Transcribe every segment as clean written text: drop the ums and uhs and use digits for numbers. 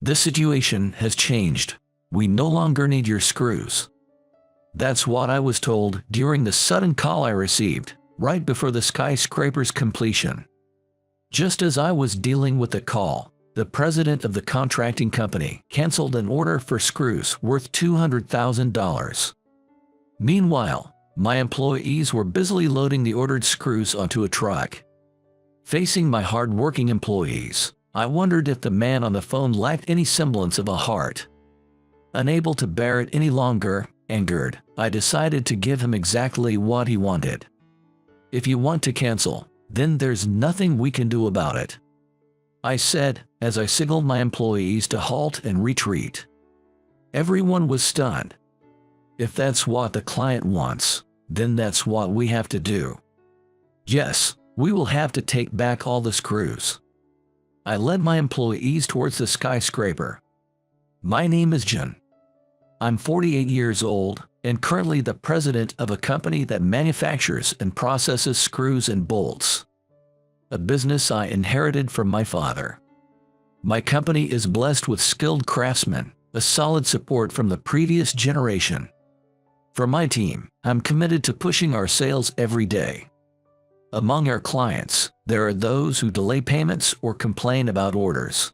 The situation has changed. We no longer need your screws. That's what I was told during the sudden call I received, right before the skyscraper's completion. Just as I was dealing with the call, the president of the contracting company canceled an order for screws worth $200,000. Meanwhile, my employees were busily loading the ordered screws onto a truck. Facing my hard-working employees, I wondered if the man on the phone lacked any semblance of a heart. Unable to bear it any longer, angered, I decided to give him exactly what he wanted. "If you want to cancel, then there's nothing we can do about it," I said, as I signaled my employees to halt and retreat. Everyone was stunned. If that's what the client wants, then that's what we have to do. Yes, we will have to take back all the screws. I led my employees towards the skyscraper. My name is Jin. I'm 48 years old and currently the president of a company that manufactures and processes screws and bolts. A business I inherited from my father. My company is blessed with skilled craftsmen, a solid support from the previous generation. For my team, I'm committed to pushing our sales every day. Among our clients, there are those who delay payments or complain about orders.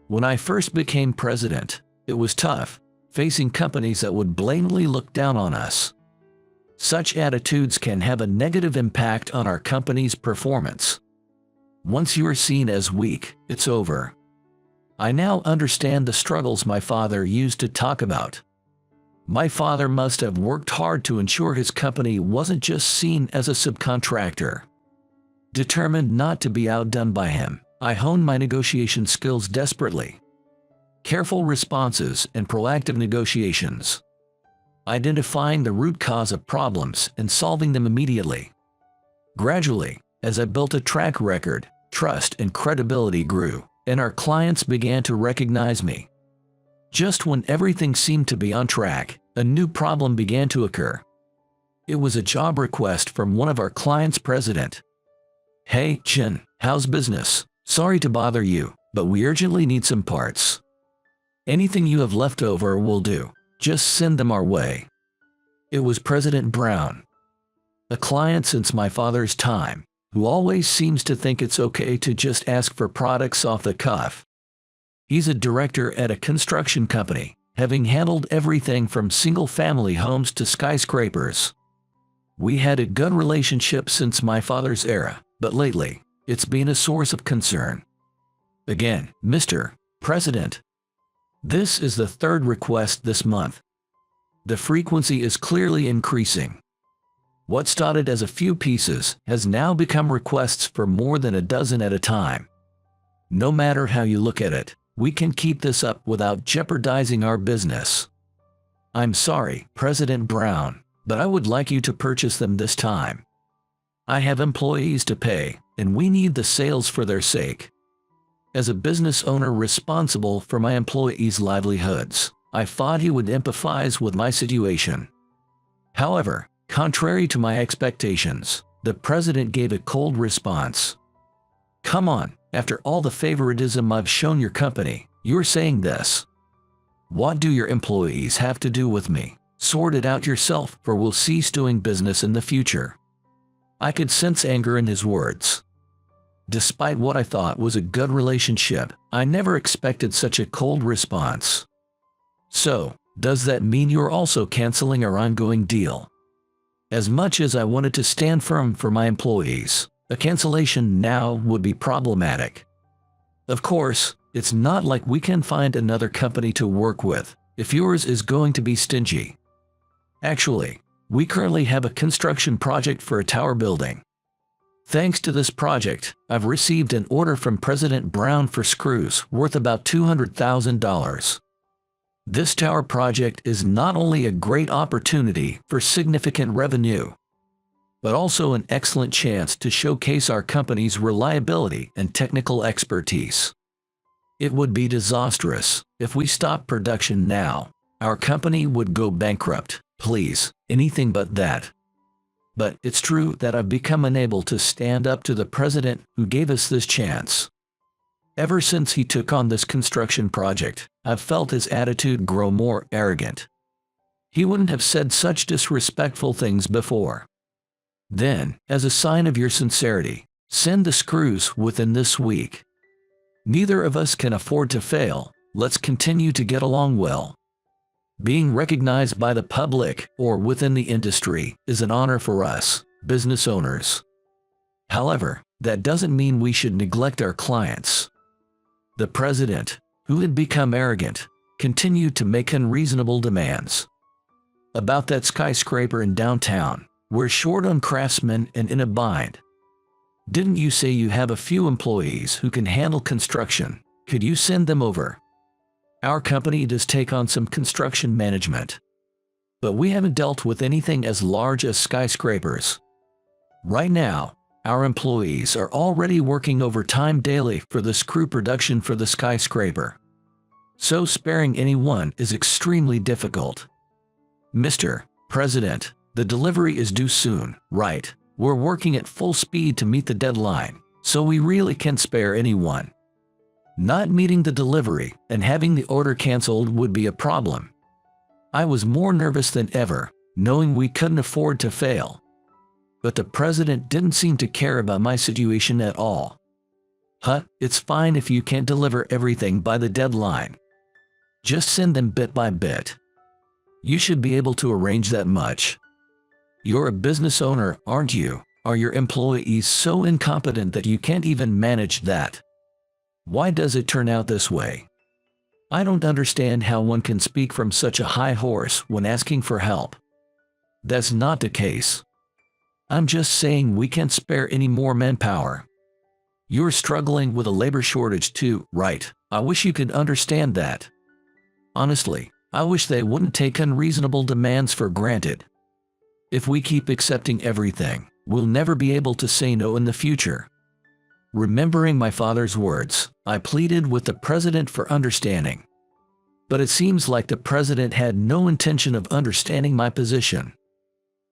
When I first became president, it was tough, facing companies that would blatantly look down on us. Such attitudes can have a negative impact on our company's performance. Once you are seen as weak, it's over. I now understand the struggles my father used to talk about. My father must have worked hard to ensure his company wasn't just seen as a subcontractor. Determined not to be outdone by him, I honed my negotiation skills desperately. Careful responses and proactive negotiations. Identifying the root cause of problems and solving them immediately. Gradually, as I built a track record, trust and credibility grew, and our clients began to recognize me. Just when everything seemed to be on track, a new problem began to occur. It was a job request from one of our clients' president. "Hey, Jin, how's business? Sorry to bother you, but we urgently need some parts. Anything you have left over will do. Just send them our way." It was President Brown. A client since my father's time, who always seems to think it's okay to just ask for products off the cuff. He's a director at a construction company, having handled everything from single-family homes to skyscrapers. We had a good relationship since my father's era, but lately, it's been a source of concern. Again, Mr. President. This is the third request this month. The frequency is clearly increasing. What started as a few pieces has now become requests for more than a dozen at a time. No matter how you look at it, we can keep this up without jeopardizing our business. I'm sorry, President Brown, but I would like you to purchase them this time. I have employees to pay, and we need the sales for their sake. As a business owner responsible for my employees' livelihoods, I thought he would empathize with my situation. However, contrary to my expectations, the president gave a cold response. "Come on, after all the favoritism I've shown your company, you're saying this. What do your employees have to do with me? Sort it out yourself, or we'll cease doing business in the future." I could sense anger in his words. Despite what I thought was a good relationship, I never expected such a cold response. "So, does that mean you're also canceling our ongoing deal?" As much as I wanted to stand firm for my employees, a cancellation now would be problematic. Of course, it's not like we can find another company to work with if yours is going to be stingy. Actually, we currently have a construction project for a tower building. Thanks to this project, I've received an order from President Brown for screws worth about $200,000. This tower project is not only a great opportunity for significant revenue, but also an excellent chance to showcase our company's reliability and technical expertise. It would be disastrous if we stopped production now. Our company would go bankrupt. Please, anything but that. But it's true that I've become unable to stand up to the president who gave us this chance. Ever since he took on this construction project, I've felt his attitude grow more arrogant. He wouldn't have said such disrespectful things before. Then, as a sign of your sincerity, send the screws within this week. Neither of us can afford to fail. Let's continue to get along well. Being recognized by the public or within the industry is an honor for us, business owners. However, that doesn't mean we should neglect our clients. The president, who had become arrogant, continued to make unreasonable demands. About that skyscraper in downtown, we're short on craftsmen and in a bind. Didn't you say you have a few employees who can handle construction? Could you send them over? Our company does take on some construction management, but we haven't dealt with anything as large as skyscrapers. Right now, our employees are already working overtime daily for the screw production for the skyscraper. So sparing anyone is extremely difficult. Mr. President, the delivery is due soon, right? We're working at full speed to meet the deadline, so we really can't spare anyone. Not meeting the delivery and having the order canceled would be a problem. I was more nervous than ever, knowing we couldn't afford to fail. But the president didn't seem to care about my situation at all. It's fine if you can't deliver everything by the deadline. Just send them bit by bit. You should be able to arrange that much. You're a business owner, aren't you? Are your employees so incompetent that you can't even manage that? Why does it turn out this way? I don't understand how one can speak from such a high horse when asking for help. That's not the case. I'm just saying we can't spare any more manpower. You're struggling with a labor shortage too, right? I wish you could understand that. Honestly, I wish they wouldn't take unreasonable demands for granted. If we keep accepting everything, we'll never be able to say no in the future. Remembering my father's words, I pleaded with the president for understanding. But it seems like the president had no intention of understanding my position.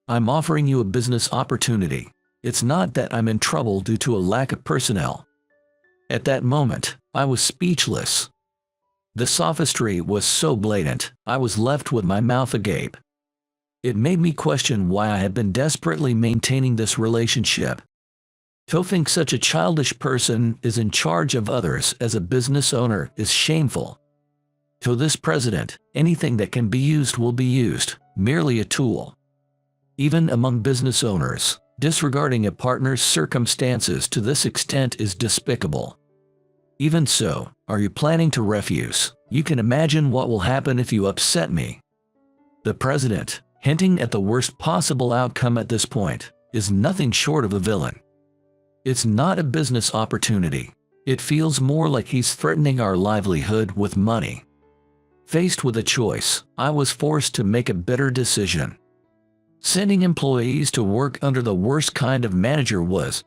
I'm offering you a business opportunity. It's not that I'm in trouble due to a lack of personnel. At that moment, I was speechless. The sophistry was so blatant, I was left with my mouth agape. It made me question why I had been desperately maintaining this relationship. To think such a childish person is in charge of others as a business owner is shameful. To this president, anything that can be used will be used, merely a tool. Even among business owners, disregarding a partner's circumstances to this extent is despicable. Even so, are you planning to refuse? You can imagine what will happen if you upset me. The president, hinting at the worst possible outcome at this point, is nothing short of a villain. It's not a business opportunity. It feels more like he's threatening our livelihood with money. Faced with a choice, I was forced to make a bitter decision. Sending employees to work under the worst kind of manager was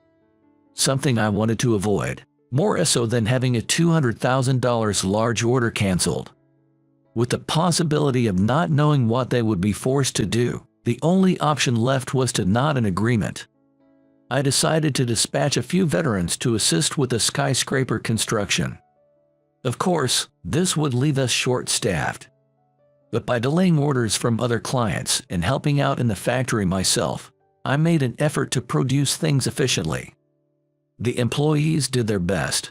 something I wanted to avoid, more so than having a $200,000 large order canceled. With the possibility of not knowing what they would be forced to do, the only option left was to nod an agreement. I decided to dispatch a few veterans to assist with the skyscraper construction. Of course, this would leave us short-staffed. But by delaying orders from other clients and helping out in the factory myself, I made an effort to produce things efficiently. The employees did their best.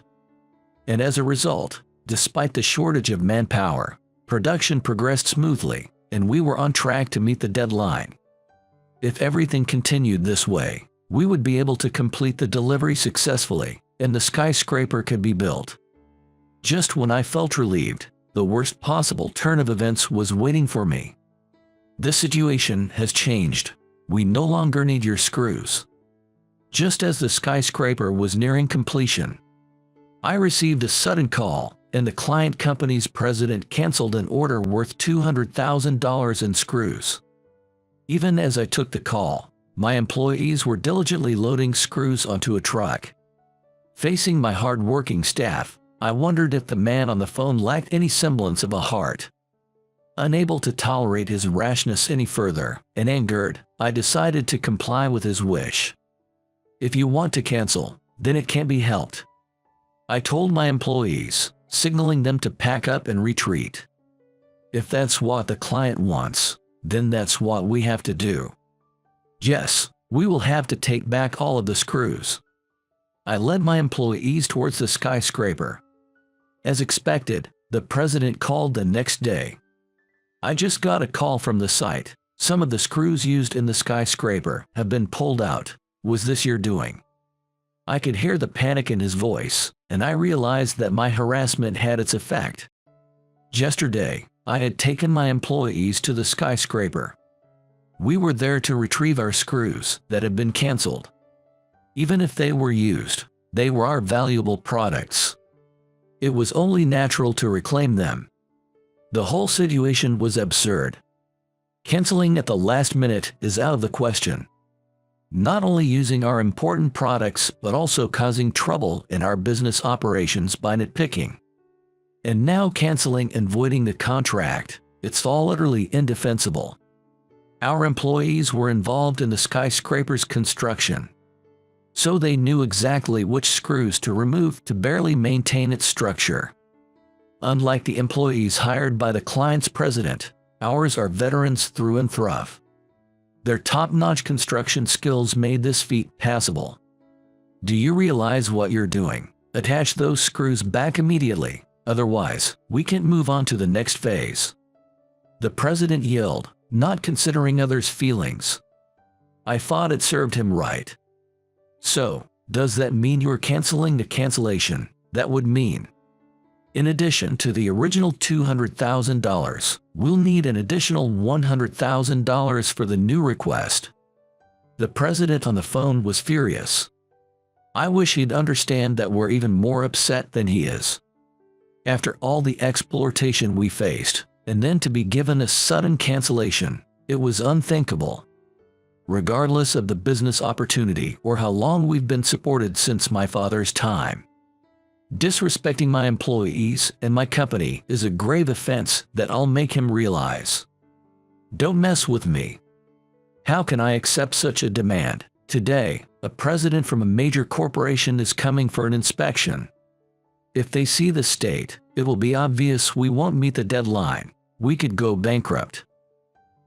And as a result, despite the shortage of manpower, production progressed smoothly, and we were on track to meet the deadline. If everything continued this way, we would be able to complete the delivery successfully, and the skyscraper could be built. Just when I felt relieved, the worst possible turn of events was waiting for me. This situation has changed. We no longer need your screws. Just as the skyscraper was nearing completion, I received a sudden call, and the client company's president canceled an order worth $200,000 in screws. Even as I took the call, my employees were diligently loading screws onto a truck. Facing my hard-working staff, I wondered if the man on the phone lacked any semblance of a heart. Unable to tolerate his rashness any further, and angered, I decided to comply with his wish. If you want to cancel, then it can't be helped. I told my employees, signaling them to pack up and retreat. If that's what the client wants, then that's what we have to do. Yes, we will have to take back all of the screws. I led my employees towards the skyscraper. As expected, the president called the next day. I just got a call from the site. Some of the screws used in the skyscraper have been pulled out. Was this your doing? I could hear the panic in his voice, and I realized that my harassment had its effect. Yesterday, I had taken my employees to the skyscraper. We were there to retrieve our screws that had been canceled. Even if they were used, they were our valuable products. It was only natural to reclaim them. The whole situation was absurd. Canceling at the last minute is out of the question. Not only using our important products but also causing trouble in our business operations by nitpicking. And now canceling and voiding the contract, it's all utterly indefensible. Our employees were involved in the skyscraper's construction, so they knew exactly which screws to remove to barely maintain its structure. Unlike the employees hired by the client's president, ours are veterans through and through. Their top-notch construction skills made this feat passable. Do you realize what you're doing? Attach those screws back immediately, otherwise, we can't move on to the next phase. The president yelled, not considering others' feelings. I thought it served him right. So, does that mean you're canceling the cancellation? That would mean, in addition to the original $200,000, we'll need an additional $100,000 for the new request. The president on the phone was furious. I wish he'd understand that we're even more upset than he is. After all the exploitation we faced, and then to be given a sudden cancellation, it was unthinkable. Regardless of the business opportunity or how long we've been supported since my father's time. Disrespecting my employees and my company is a grave offense that I'll make him realize. Don't mess with me. How can I accept such a demand? Today, a president from a major corporation is coming for an inspection. If they see the state, it will be obvious we won't meet the deadline. We could go bankrupt.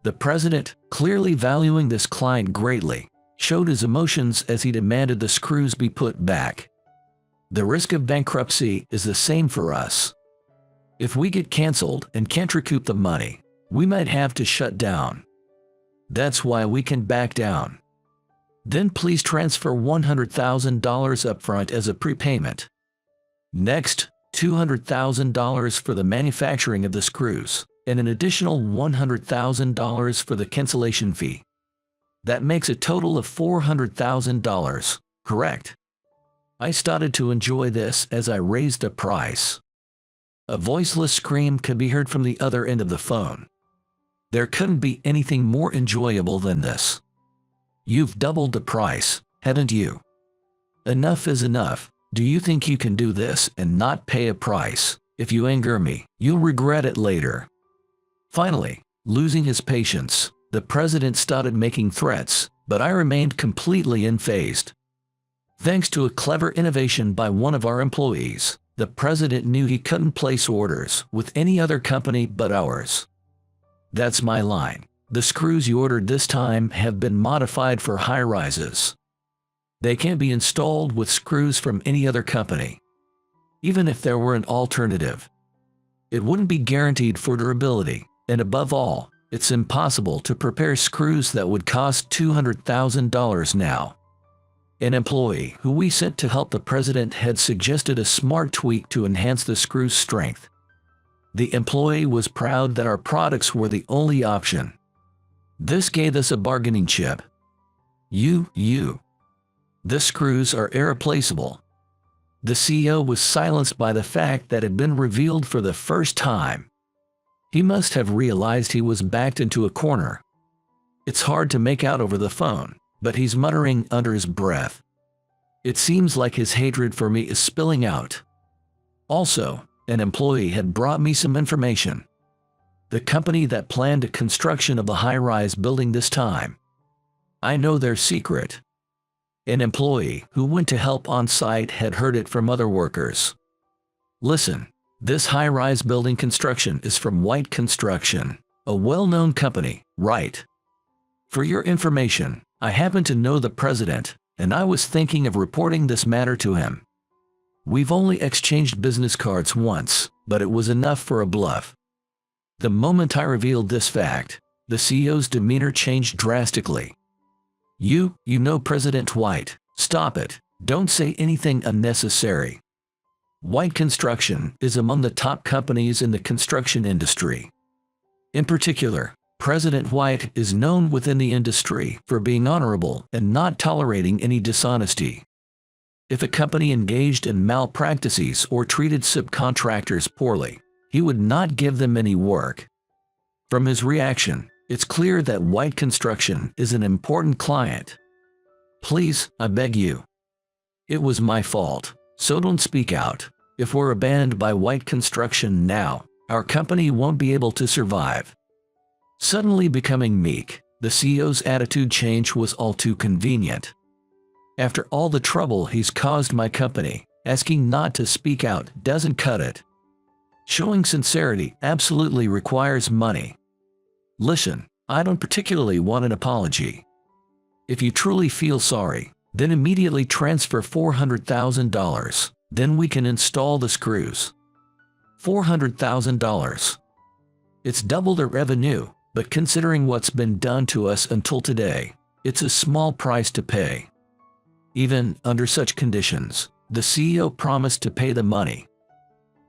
The president, clearly valuing this client greatly, showed his emotions as he demanded the screws be put back. The risk of bankruptcy is the same for us. If we get canceled and can't recoup the money, we might have to shut down. That's why we can back down. Then please transfer $100,000 upfront as a prepayment. Next, $200,000 for the manufacturing of the screws, and an additional $100,000 for the cancellation fee. That makes a total of $400,000, correct? I started to enjoy this as I raised the price. A voiceless scream could be heard from the other end of the phone. There couldn't be anything more enjoyable than this. You've doubled the price, haven't you? Enough is enough. Do you think you can do this and not pay a price? If you anger me, you'll regret it later. Finally, losing his patience, the president started making threats, but I remained completely unfazed. Thanks to a clever innovation by one of our employees, the president knew he couldn't place orders with any other company but ours. That's my line. The screws you ordered this time have been modified for high-rises. They can't be installed with screws from any other company. Even if there were an alternative, it wouldn't be guaranteed for durability, and above all, it's impossible to prepare screws that would cost $200,000 now. An employee who we sent to help the president had suggested a smart tweak to enhance the screw's strength. The employee was proud that our products were the only option. This gave us a bargaining chip. The screws are irreplaceable. The CEO was silenced by the fact that it had been revealed for the first time. He must have realized he was backed into a corner. It's hard to make out over the phone, but he's muttering under his breath. It seems like his hatred for me is spilling out. Also, an employee had brought me some information. The company that planned the construction of the high-rise building this time. I know their secret. An employee who went to help on site had heard it from other workers. Listen, this high-rise building construction is from White Construction, a well-known company, right? For your information, I happen to know the president, and I was thinking of reporting this matter to him. We've only exchanged business cards once, but it was enough for a bluff. The moment I revealed this fact, the CEO's demeanor changed drastically. You know President White, stop it, don't say anything unnecessary. White Construction is among the top companies in the construction industry. In particular, President White is known within the industry for being honorable and not tolerating any dishonesty. If a company engaged in malpractices or treated subcontractors poorly, he would not give them any work. From his reaction, it's clear that White Construction is an important client. Please, I beg you. It was my fault, so don't speak out. If we're abandoned by White Construction now, our company won't be able to survive. Suddenly becoming meek, the CEO's attitude change was all too convenient. After all the trouble he's caused my company, asking not to speak out doesn't cut it. Showing sincerity absolutely requires money. Listen, I don't particularly want an apology. If you truly feel sorry, then immediately transfer $400,000, then we can install the screws. $400,000. It's double the revenue, but considering what's been done to us until today, it's a small price to pay. Even under such conditions, the CEO promised to pay the money.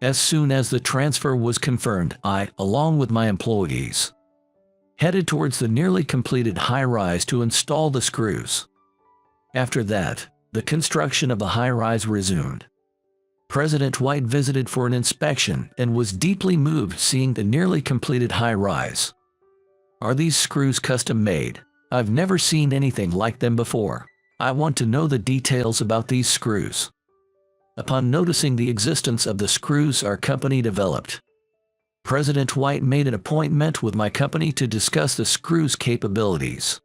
As soon as the transfer was confirmed, I, along with my employees, headed towards the nearly completed high-rise to install the screws. After that, the construction of the high-rise resumed. President White visited for an inspection and was deeply moved seeing the nearly completed high-rise. Are these screws custom-made? I've never seen anything like them before. I want to know the details about these screws. Upon noticing the existence of the screws our company developed, President White made an appointment with my company to discuss the screws' capabilities.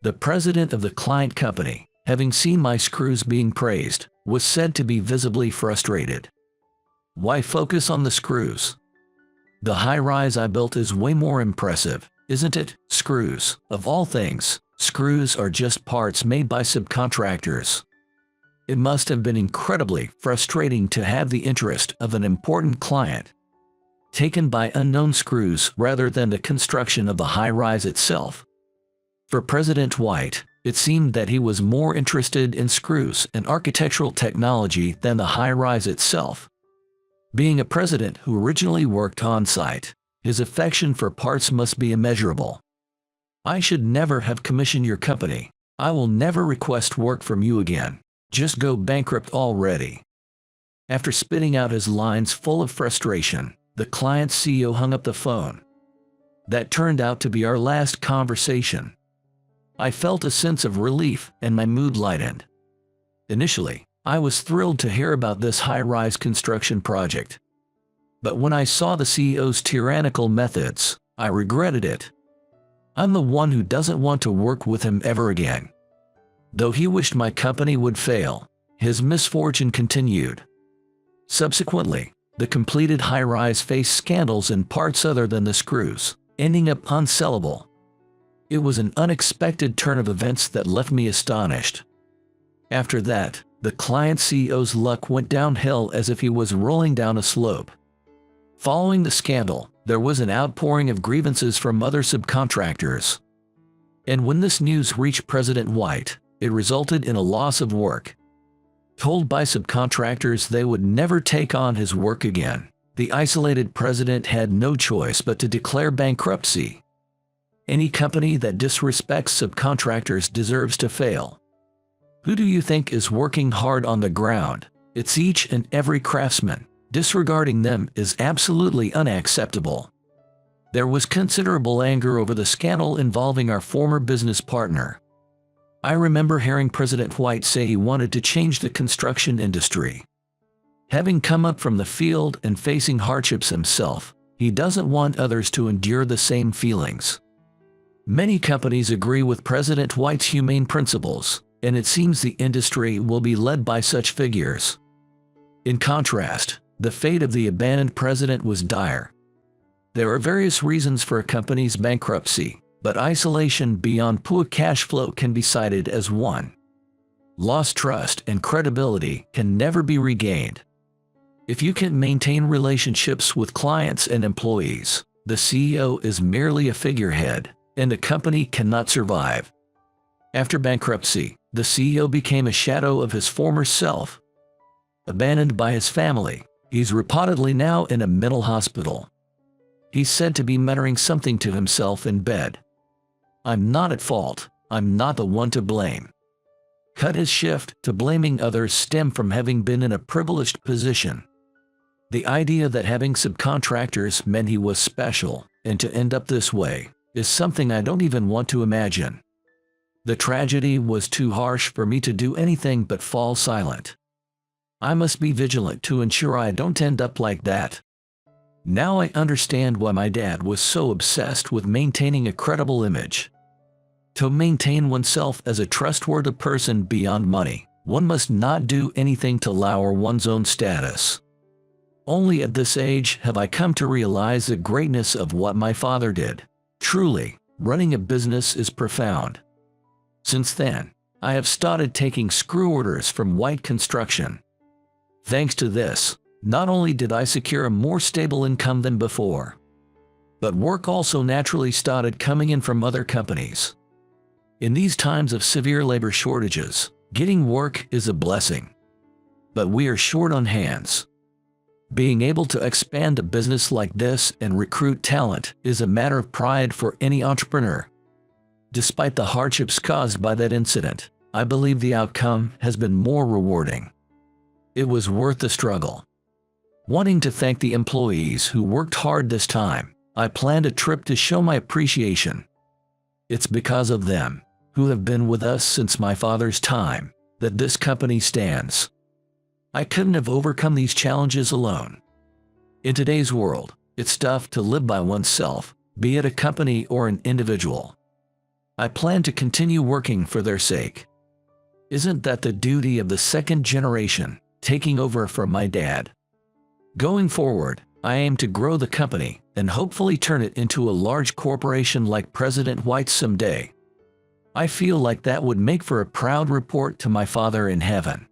The president of the client company, having seen my screws being praised, was said to be visibly frustrated. Why focus on the screws? The high-rise I built is way more impressive, isn't it? Screws, of all things, screws are just parts made by subcontractors. It must have been incredibly frustrating to have the interest of an important client taken by unknown screws rather than the construction of the high-rise itself. For President White, it seemed that he was more interested in screws and architectural technology than the high-rise itself. Being a president who originally worked on-site, his affection for parts must be immeasurable. I should never have commissioned your company. I will never request work from you again. Just go bankrupt already. After spitting out his lines full of frustration, the client's CEO hung up the phone. That turned out to be our last conversation. I felt a sense of relief and my mood lightened. Initially, I was thrilled to hear about this high-rise construction project. But when I saw the CEO's tyrannical methods, I regretted it. I'm the one who doesn't want to work with him ever again. Though he wished my company would fail, his misfortune continued. Subsequently, the completed high-rise faced scandals in parts other than the screws, ending up unsellable. It was an unexpected turn of events that left me astonished. After that, the client CEO's luck went downhill as if he was rolling down a slope. Following the scandal, there was an outpouring of grievances from other subcontractors. And when this news reached President White, it resulted in a loss of work. Told by subcontractors they would never take on his work again, the isolated president had no choice but to declare bankruptcy. Any company that disrespects subcontractors deserves to fail. Who do you think is working hard on the ground? It's each and every craftsman. Disregarding them is absolutely unacceptable. There was considerable anger over the scandal involving our former business partner. I remember hearing President White say he wanted to change the construction industry. Having come up from the field and facing hardships himself, he doesn't want others to endure the same feelings. Many companies agree with President White's humane principles, and it seems the industry will be led by such figures. In contrast, the fate of the abandoned president was dire. There are various reasons for a company's bankruptcy, but isolation beyond poor cash flow can be cited as one. Lost trust and credibility can never be regained. If you can maintain relationships with clients and employees, the CEO is merely a figurehead, and the company cannot survive. After bankruptcy, the CEO became a shadow of his former self. Abandoned by his family, he's reportedly now in a mental hospital. He's said to be muttering something to himself in bed. "I'm not at fault, I'm not the one to blame." Cut his shift to blaming others stem from having been in a privileged position. The idea that having subcontractors meant he was special, and to end up this way, is something I don't even want to imagine. The tragedy was too harsh for me to do anything but fall silent. I must be vigilant to ensure I don't end up like that. Now I understand why my dad was so obsessed with maintaining a credible image. To maintain oneself as a trustworthy person beyond money, one must not do anything to lower one's own status. Only at this age have I come to realize the greatness of what my father did. Truly, running a business is profound. Since then, I have started taking screw orders from White Construction. Thanks to this, not only did I secure a more stable income than before, but work also naturally started coming in from other companies. In these times of severe labor shortages, getting work is a blessing. But we are short on hands. Being able to expand a business like this and recruit talent is a matter of pride for any entrepreneur. Despite the hardships caused by that incident, I believe the outcome has been more rewarding. It was worth the struggle. Wanting to thank the employees who worked hard this time, I planned a trip to show my appreciation. It's because of them, who have been with us since my father's time, that this company stands. I couldn't have overcome these challenges alone. In today's world, it's tough to live by oneself, be it a company or an individual. I plan to continue working for their sake. Isn't that the duty of the second generation, taking over from my dad? Going forward, I aim to grow the company and hopefully turn it into a large corporation like President White someday. I feel like that would make for a proud report to my father in heaven.